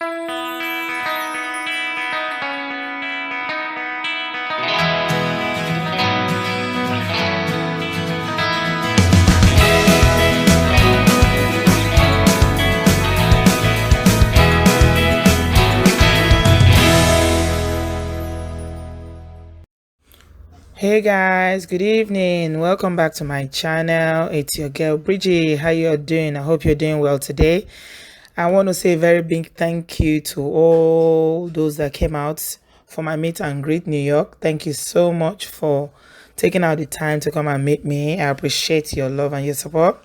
Hey guys, good evening. Welcome back to my channel. It's your girl Bridget. How you doing? I hope you're doing well today. I want to say a very big thank you to all those that came out for my meet and greet New York. Thank you so much for taking out the time to come and meet me. I appreciate your love and your support.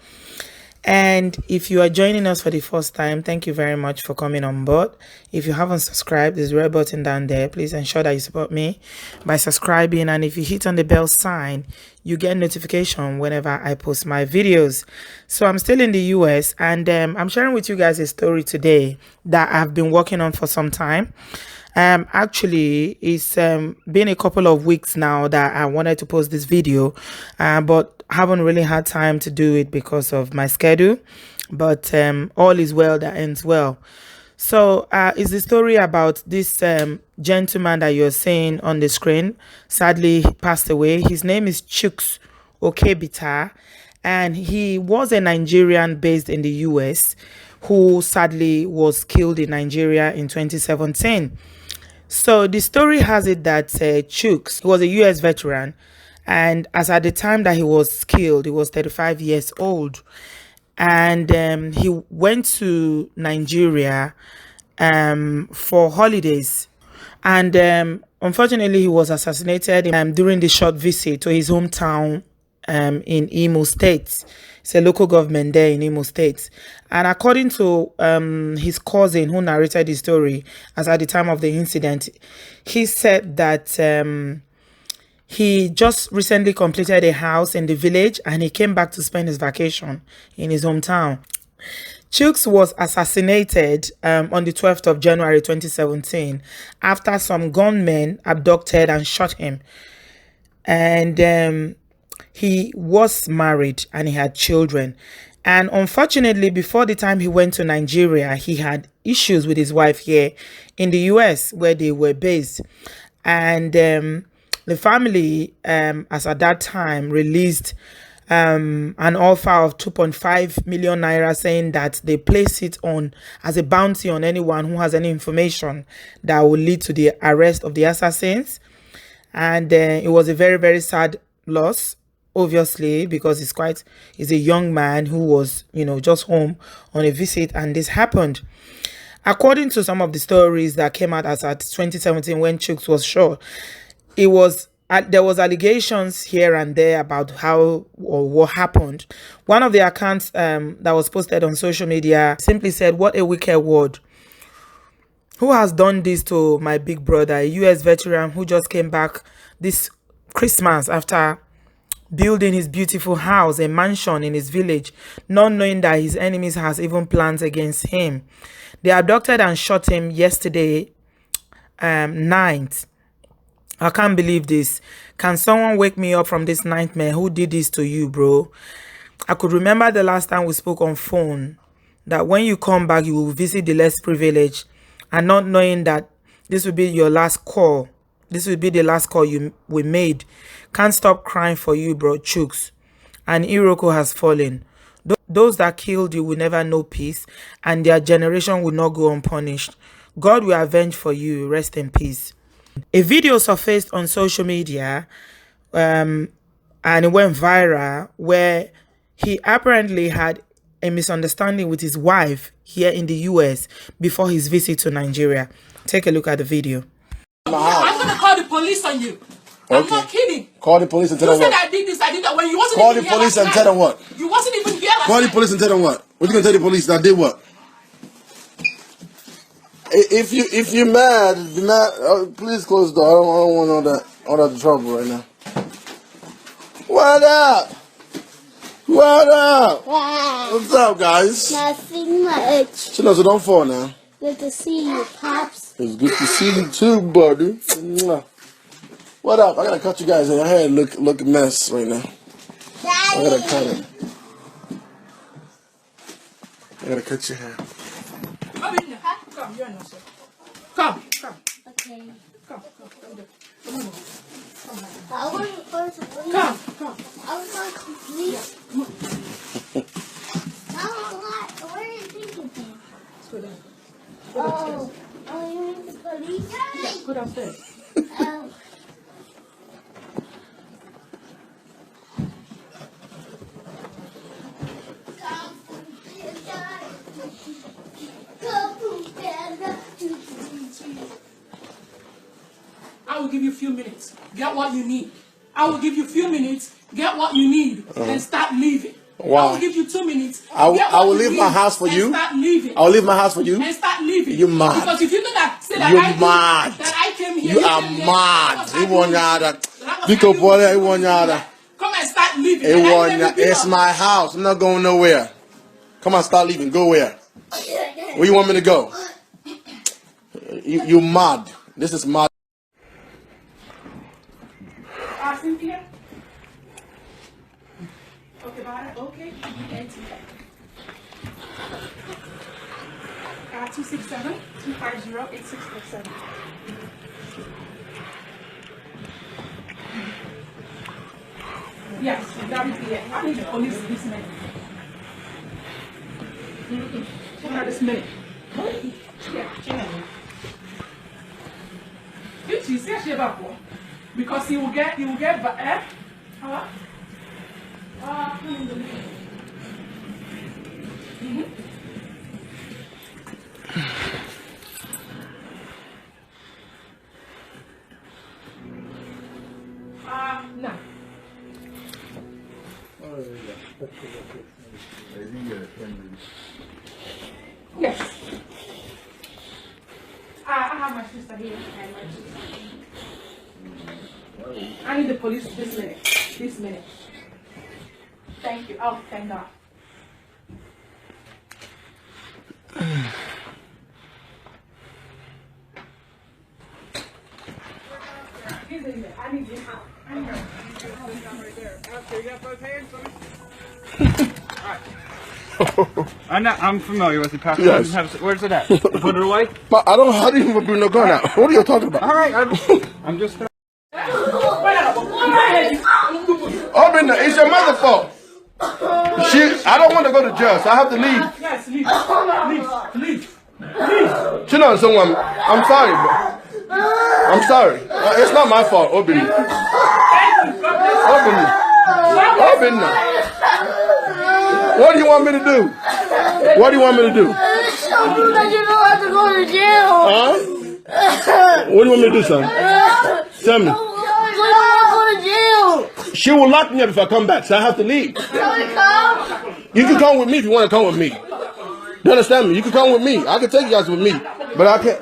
And if you are joining us for the first time, thank you very much for coming on board. If you haven't subscribed, there's a red button down there. Please ensure that you support me by subscribing. And if you hit on the bell sign, you get notification whenever I post my videos. So I'm still in the US, and I'm sharing with you guys a story today that I've been working on for some time. Actually, it's been a couple of weeks now that I wanted to post this video, but haven't really had time to do it because of my schedule. But all is well that ends well. So it's the story about this gentleman that you're seeing on the screen. Sadly, he passed away. His name is Chuks, Okebeta, and he was a Nigerian based in the US who sadly was killed in Nigeria in 2017. So the story has it that Chuks, he was a US veteran, and as at the time that he was killed, he was 35 years old. And he went to Nigeria for holidays. And unfortunately, he was assassinated during the short visit to his hometown in Imo State. It's a local government there in Imo State. And according to his cousin who narrated the story, as at the time of the incident, he said that he just recently completed a house in the village and he came back to spend his vacation in his hometown. Chuks was assassinated on the 12th of January 2017 after some gunmen abducted and shot him. And he was married and he had children. And unfortunately, before the time he went to Nigeria, he had issues with his wife here in the US where they were based. And the family, as at that time, released an offer of 2.5 million naira, saying that they place it on as a bounty on anyone who has any information that will lead to the arrest of the assassins. And it was a very, very sad loss, obviously, because he's a young man who was, just home on a visit, and this happened. According to some of the stories that came out as at 2017 when Chuks was shot, there was allegations here and there about how or what happened. One of the accounts that was posted on social media simply said, "What a wicked word. Who has done this to my big brother, a US veteran who just came back this Christmas after building his beautiful house, a mansion in his village, not knowing that his enemies has even plans against him. They abducted and shot him yesterday night. I can't believe this. Can someone wake me up from this nightmare? Who did this to you, bro? I could remember the last time we spoke on phone that when you come back, you will visit the less privileged, and not knowing that this will be your last call. This will be the last call we made. Can't stop crying for you, bro, Chuks. And Iroko has fallen. Those that killed you will never know peace, and their generation will not go unpunished. God will avenge for you. Rest in peace." A video surfaced on social media and it went viral, where he apparently had a misunderstanding with his wife here in the US before his visit to Nigeria. Take a look at the video. I'm going to call the police on you. Okay. I'm not kidding. Call the police and tell them what? You said I did this, I did that. When you wasn't Call even the police and tell them what? You wasn't even here last Call the police and tell them what? What you going to tell the police that I did what? If you're mad, please close the door. I don't want all that trouble right now. What up? What up? Wow. What's up, guys? Nothing much. So don't fall now. Good to see you, Pops. It's good to see you too, buddy. What up? I gotta cut you guys in. Your hair look a mess right now. I gotta cut it. I gotta cut your hair. Come, you're not sir. Come. Okay. Come. I wasn't going to leave. Come. I was going to leave. Where are you thinking thing? Let's go down. Oh, you mean the police? Yeah, go downstairs. Oh. I will give you a few minutes. Get what you need. I will give you a few minutes. Get what you need and start leaving. Why? I will give you 2 minutes. I get what will you leave my need house for and you. Start leaving. I'll leave my house for you. And start leaving. You mad? Because if you do that, say that You're I mad. That I came here. You are came here, mad. that was You want I yada. that was Pick I up doing. water. You want yada. Come and start leaving. And I never give It's up. my house. I'm not going nowhere. Come on, start leaving. Go where? Where you want me to go? You mad. This is mad. Cynthia? Okebeta, okay. 267-250-8647. Yes, WPA. I need the police this minute. Check out this minute. Yeah. You see a shave up. Because he will get how? No. Yes. I have my sister here and my sister. I need the police this minute. This minute. Thank you. Oh, thank God. I need you out. I need you. Okay, you got both hands? Alright. I'm familiar with it, Pastor. Yes. Where's it at? Put it away? But I don't. How do you even bring no gun out? What are you talking about? All right. I'm just. Open. It's your mother's fault. I don't want to go to jail, so I have to leave. Yes, leave. You know, someone. I'm sorry, but I'm sorry. It's not my fault. Open. Open. What do you want me to do? What do you want me to do? That you don't have to go to jail. Huh? What do you want me to do, son? Tell me. You don't go to jail. She will lock me up if I come back, so I have to leave. You can come with me if you want to come with me. You understand me? You can come with me. I can take you guys with me, but I can't.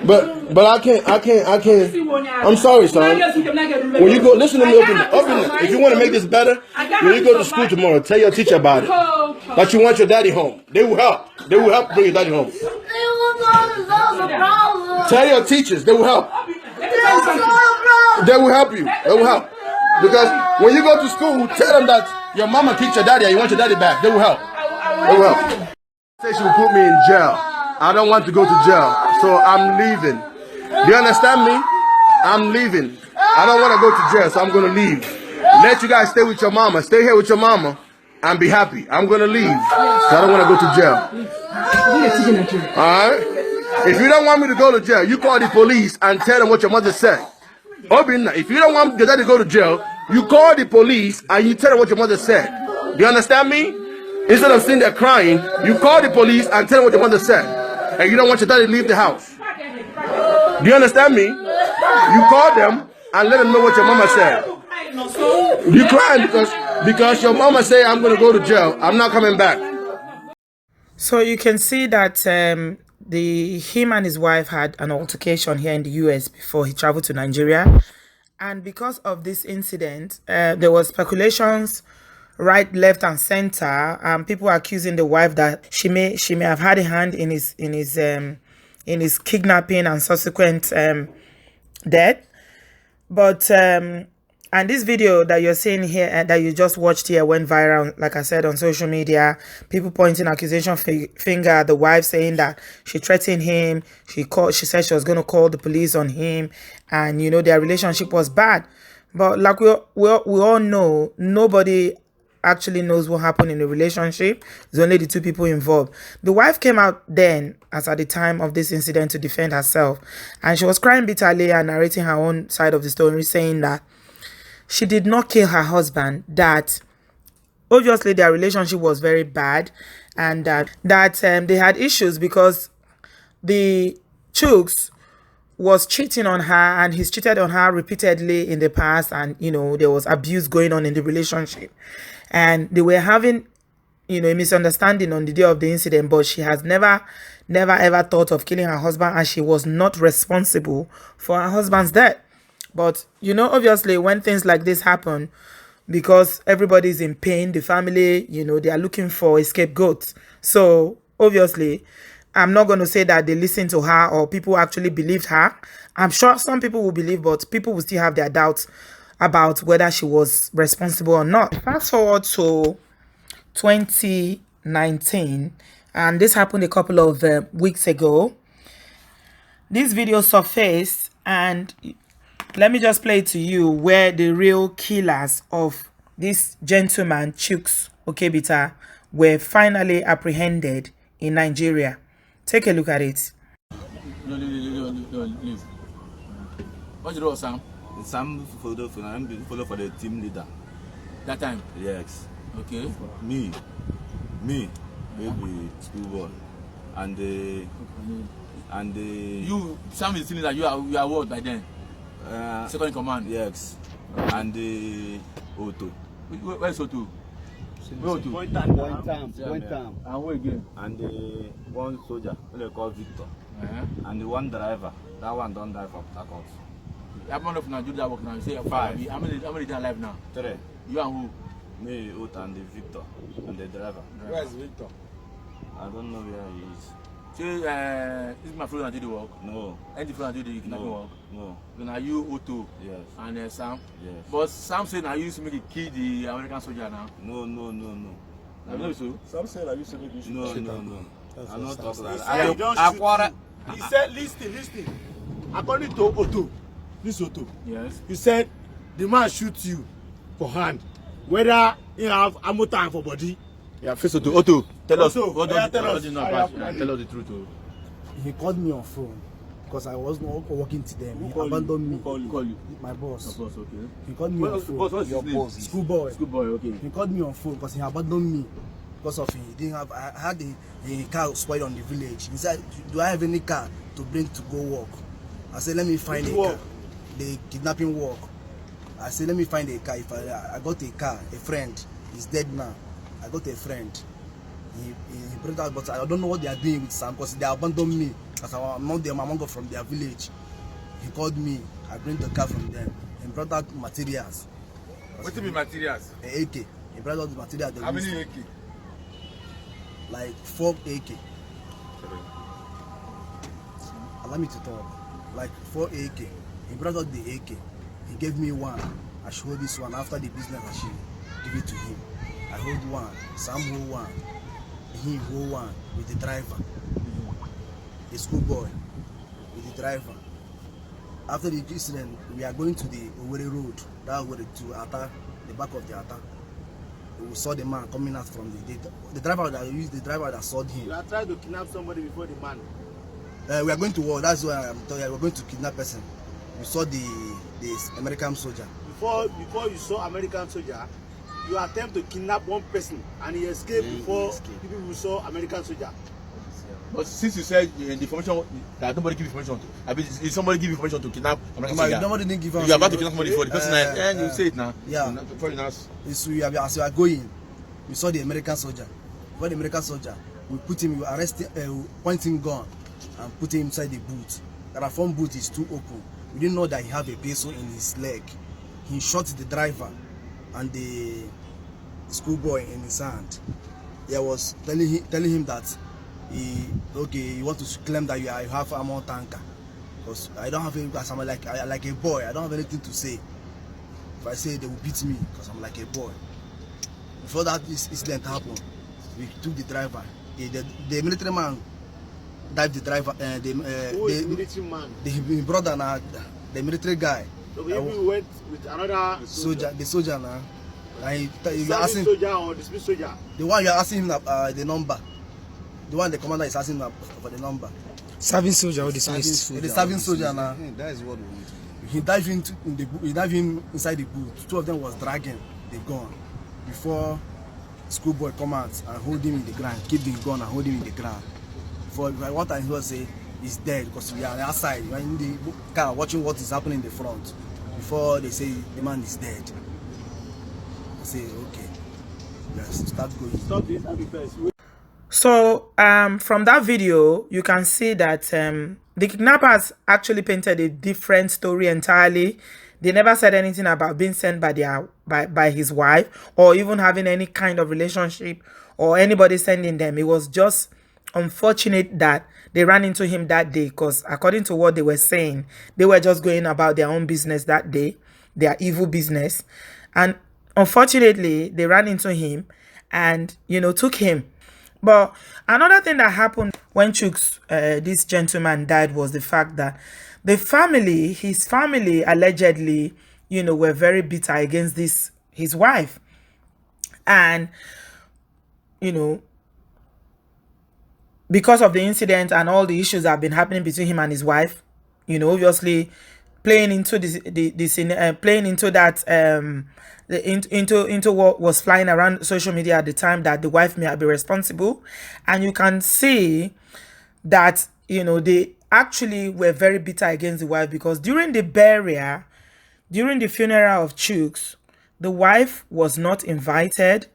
But I can't. I'm sorry, son. When you go, listen to me. Open. If you want to make this better, when you go to school tomorrow, tell your teacher about it. That you want your daddy home. They will help. They will help bring your daddy home. Tell your teachers. They will help. They will help you. They will help. Because when you go to school, tell them that your mama kicked your daddy and you want your daddy back. They will help. They will help. Say she will put me in jail. I don't want to go to jail, so I'm leaving. Do you understand me? I'm leaving. I don't want to go to jail, so I'm going to leave. Let you guys stay with your mama. Stay here with your mama and be happy. I'm going to leave. So I don't want to go to jail. Alright? If you don't want me to go to jail, you call the police and tell them what your mother said. Obinna, if you don't want your dad to go to jail, you call the police and you tell them what your mother said. Do you understand me? Instead of sitting there crying, you call the police and tell them what your mother said. And you don't want your daddy to leave the house. Do you understand me? You call them and let them know what your mama said. You crying because your mama say I'm going to go to jail. I'm not coming back. So you can see that him and his wife had an altercation here in the US before he traveled to Nigeria. And because of this incident, there was speculations right, left, and center. People accusing the wife that she may have had a hand in his kidnapping and subsequent death. But And this video that you're seeing here and that you just watched here went viral, like I said, on social media. People pointing accusation finger at the wife, saying that she threatened him. She said she was going to call the police on him, and you know their relationship was bad. But like we all know, nobody actually knows what happened in the relationship. It's only the two people involved. The wife came out then, as at the time of this incident, to defend herself, and she was crying bitterly and narrating her own side of the story, saying that she did not kill her husband, that obviously their relationship was very bad, and that they had issues because the Chuks was cheating on her, and he's cheated on her repeatedly in the past, and you know there was abuse going on in the relationship, and they were having, you know, a misunderstanding on the day of the incident. But she has never ever thought of killing her husband, and she was not responsible for her husband's death. But you know, obviously when things like this happen, because everybody's in pain, the family, you know, they are looking for a scapegoat. So obviously I'm not going to say that they listened to her or people actually believed her. I'm sure some people will believe, but people will still have their doubts about whether she was responsible or not. Fast forward to 2019, and this happened a couple of weeks ago. This video surfaced, and let me just play it to you, where the real killers of this gentleman, Chuks Okebeta, were finally apprehended in Nigeria. Take a look at it. No, leave. What's the role, Sam? Sam follow for the team leader. That time? Yes. Okay. Me, baby, schoolboy, and You, Sam is telling that you are what by then? Second in command. Yes. And Otto. Where's Otto? Where Otto? Point time. And where again? And one soldier, they call Victor. And the one driver, that one don't die for Takos. How many of you do that work now? You say 5. How many are alive now? 3. You and who? Me, Otto, and the Victor, and the driver. Where is Victor? I don't know where he is. Say, this is my friend that do the work. No. Any friend that do the kidnapping work? No. Then are you Otto? Yes. And Sam? Yes. But Sam said I used to make a kill the American soldier now. No. I know so. Sam said I used to make you shoot. No. I'm not talking like He that. said he said, listen. According to Otto, this Otto, Yes. he said the man shoots you for hand, whether you have ammo time for body. Yeah, first Otto, tell us. Otto, What yeah, does tell us. tell us the truth. He called me on phone because I was not working to them. He called you? abandoned me. Call you. My boss. Of course, okay. He called me on phone. What's his name? Schoolboy. Schoolboy, okay. He called me on phone because he abandoned me because of he didn't have. I had a car spoiled on the village. He said, "Do I have any car to bring to go work?" I said, "Let me find a car." The kidnapping work. I said, "Let me find a car." If I got a car, a friend is dead now. I got a friend. He brought out, but I don't know what they are doing with Sam because they abandoned me. Because I'm not them, I'm from their village. He called me. I bring the car from them. He brought out materials. What do you mean materials? A AK. He brought out the material. How many AK? Like 4 AK. Allow me to talk. Like 4 AK. He brought out the AK. He gave me one. I showed this one after the business. I should give it to him. I hold one. Sam hold one. He hold one with the driver. The schoolboy with the driver. After the incident, we are going to the Owerri road. That way to attack the back of the attack. We saw the man coming out from the driver that saw him. You are trying to kidnap somebody before the man. We are going to war. That's why I'm telling you. We're going to kidnap person. We saw the American soldier. Before you saw American soldier, you attempt to kidnap one person and he escaped before the people saw American soldier. But since you said in the information that nobody give information to, I mean, if somebody give information to kidnap American soldier, Nobody didn't give us. you are about to kidnap somebody for the person, and you say it now. Yeah. Before you ask. As we are going, we saw the American soldier. For the American soldier, we put him, we arrested, pointing gun, and put him inside the boot. The front boot is too open. We didn't know that he had a peso in his leg. He shot the driver and the schoolboy in his hand. I was telling him that you want to claim that you have ammo tanker, because I don't have any, like a boy, I don't have anything to say. If I say they will beat me because I'm like a boy. Before that incident happened, we took the driver. The military man dived the driver. Who is the military man? The brother now, the military guy. So we went with another soldier. The soldier now. And you asking soldier or dismissed soldier? The one you're asking him the number. The one the commander is asking for the number. Serving soldier or dismissed? The serving soldier now. That is what we want. He dived inside the boot. Two of them was dragging the gun before schoolboy come out and hold him in the ground, keep the gun and hold him in the ground. For what I heard say he's dead because we are outside, we are in the car watching what is happening in the front. Before they say the man is dead. I say okay, yes, start going. Stop this first. So from that video, you can see that the kidnappers actually painted a different story entirely. They never said anything about being sent by his wife or even having any kind of relationship or anybody sending them. It was just unfortunate that they ran into him that day because according to what they were saying, they were just going about their own business that day, their evil business. And unfortunately, they ran into him and, you know, took him. But another thing that happened when Chuks, this gentleman, died was the fact that the family, his family, allegedly, you know, were very bitter against his wife. And, you know, because of the incident and all the issues that have been happening between him and his wife, you know, obviously playing into into what was flying around social media at the time, that the wife may be responsible. And you can see that, you know, they actually were very bitter against the wife because during the burial, during the funeral of Chuks, the wife was not invited,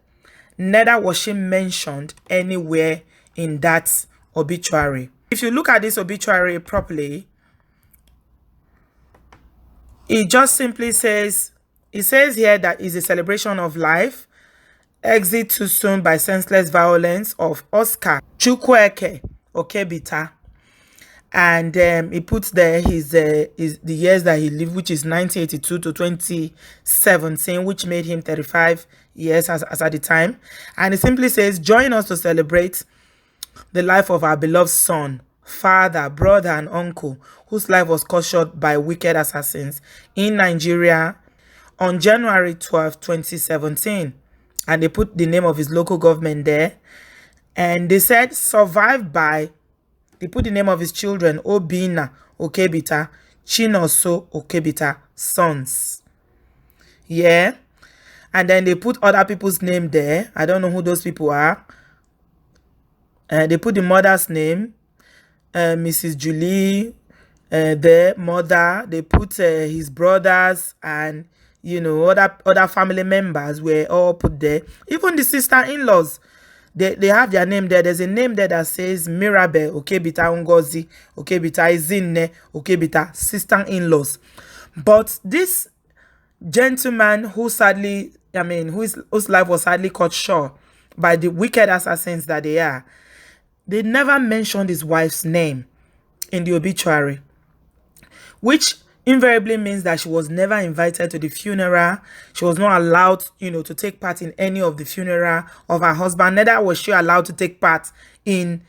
neither was she mentioned anywhere in that obituary. If you look at this obituary properly, it just simply says, it says here that it's a celebration of life, exit too soon by senseless violence of Oscar Chukwueke Okebeta. And he puts there the years that he lived, which is 1982 to 2017, which made him 35 years as at the time. And it simply says, join us to celebrate the life of our beloved son, father, brother, and uncle, whose life was cut short by wicked assassins in Nigeria on January 12, 2017. And they put the name of his local government there. And they said, survived by, they put the name of his children, Obina Okebeta, Chinoso Okebeta, sons. Yeah. And then they put other people's name there. I don't know who those people are. They put the mother's name, Mrs. Julie, their mother. They put his brothers and, you know, other family members were all put there. Even the sister-in-laws, they have their name there. There's a name there that says Mirabel Okebeta Ngozi Okebeta Izinne Okebeta, sister-in-laws. But this gentleman who sadly, I mean, whose life was sadly cut short by the wicked assassins that they are, they never mentioned his wife's name in the obituary, which invariably means that she was never invited to the funeral. She was not allowed, you know, to take part in any of the funeral of her husband. Neither was she allowed to take part in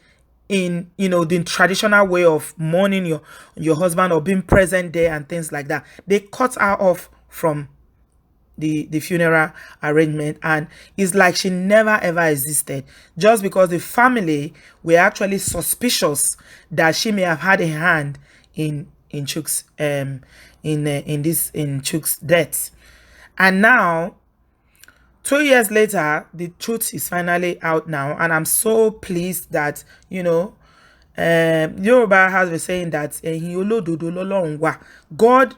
you know, the traditional way of mourning your husband or being present there and things like that. They cut her off from the funeral arrangement, and it's like she never ever existed, just because the family were actually suspicious that she may have had a hand in Chuks in Chuks' death. And now 2 years later, the truth is finally out now, and I'm so pleased that, you know, Yoruba has been saying that God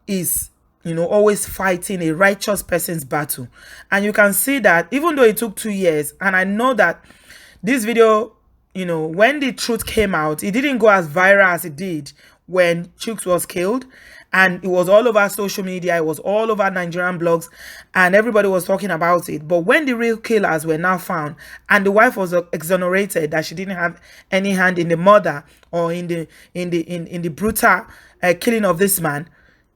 is, you know, always fighting a righteous person's battle. And you can see that even though it took 2 years, and I know that this video, you know, when the truth came out, it didn't go as viral as it did when Chuks was killed. And it was all over social media, it was all over Nigerian blogs, and everybody was talking about it. But when the real killers were now found, and the wife was exonerated that she didn't have any hand in the murder or in the brutal killing of this man,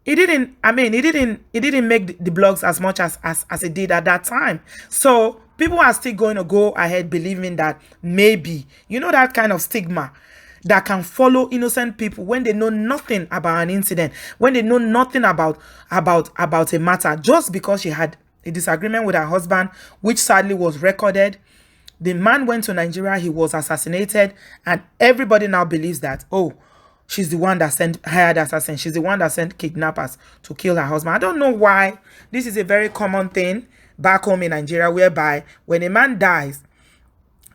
It didn't, I mean, it didn't make the blogs as much as it did at that time. So people are still going to go ahead believing that maybe, that kind of stigma that can follow innocent people when they know nothing about an incident, when they know nothing about a matter, just because she had a disagreement with her husband, which sadly was recorded. The man went to Nigeria, he was assassinated, and everybody now believes that, oh, she's the one that sent hired assassins. She's the one that sent kidnappers to kill her husband. I don't know why. This is a very common thing back home in Nigeria, whereby when a man dies,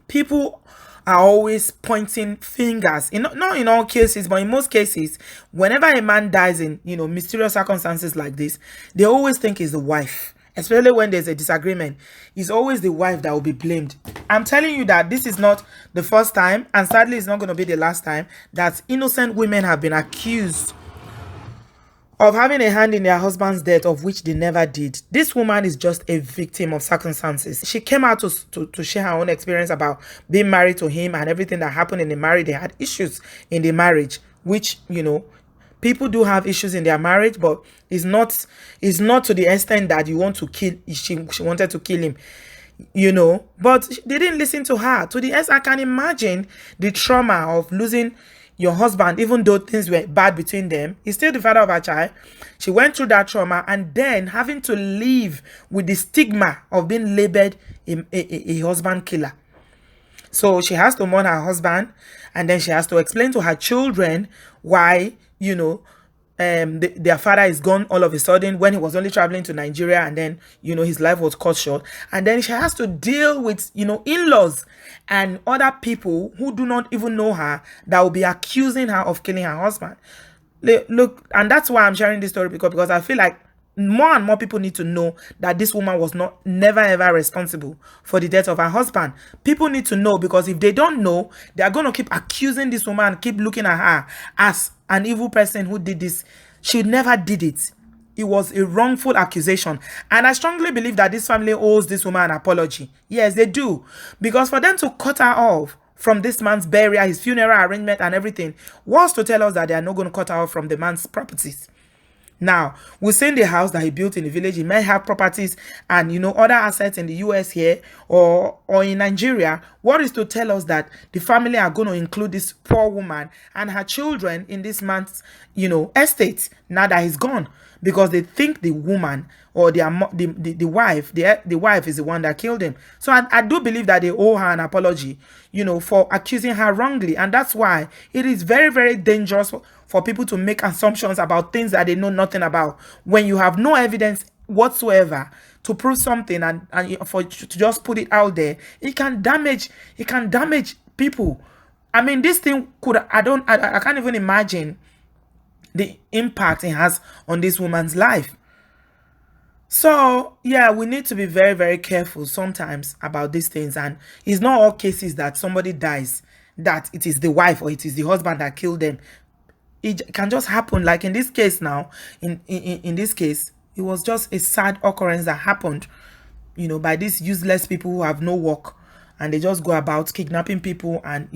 people are always pointing fingers. Not in all cases, but in most cases, whenever a man dies in mysterious circumstances like this, they always think it's the wife. Especially when there's a disagreement, it's always the wife that will be blamed. I'm telling you that this is not the first time, and sadly it's not going to be the last time, that innocent women have been accused of having a hand in their husband's death, of which they never did. This woman is just a victim of circumstances. She came out to share her own experience about being married to him and everything that happened in the marriage. They had issues in the marriage, which, people do have issues in their marriage, but it's not to the extent that you want to kill. She wanted to kill him, but they didn't listen to her. To the extent, I can imagine the trauma of losing your husband, even though things were bad between them. He's still the father of her child. She went through that trauma, and then having to live with the stigma of being labeled a husband killer. So she has to mourn her husband, and then she has to explain to her children why, their father is gone all of a sudden when he was only traveling to Nigeria, and then, his life was cut short. And then she has to deal with, in-laws and other people who do not even know her that will be accusing her of killing her husband. Look, and that's why I'm sharing this story, because I feel like more and more people need to know that this woman was never ever responsible for the death of her husband. People need to know, because if they don't know, they are going to keep accusing this woman, keep looking at her as an evil person who did this. She never did it. It was a wrongful accusation. And I strongly believe that this family owes this woman an apology. Yes, they do. Because for them to cut her off from this man's burial, his funeral arrangement and everything, was to tell us that they are not going to cut her off from the man's properties. Now, we've seen the house that he built in the village. He may have properties and, other assets in the US here or in Nigeria. What is to tell us that the family are going to include this poor woman and her children in this man's, estate now that he's gone? Because they think the woman or the wife is the one that killed him. So I do believe that they owe her an apology, for accusing her wrongly. And that's why it is very, very dangerous for people to make assumptions about things that they know nothing about, when you have no evidence whatsoever to prove something, and for to just put it out there. It can damage people. I mean, this thing I can't even imagine the impact it has on this woman's life. So yeah, we need to be very, very careful sometimes about these things. And it's not all cases that somebody dies that it is the wife or it is the husband that killed them. It can just happen, like in this case now. In this case, it was just a sad occurrence that happened, by these useless people who have no work, and they just go about kidnapping people and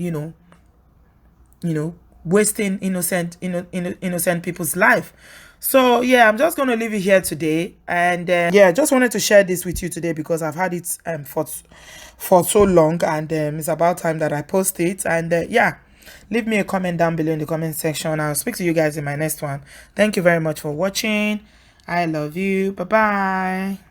wasting innocent people's life. So yeah, I'm just going to leave it here today, and yeah, just wanted to share this with you today because I've had it for so long, and it's about time that I post it. And yeah, leave me a comment down below in the comment section. I'll speak to you guys in my next one. Thank you very much for watching. I love you. Bye bye.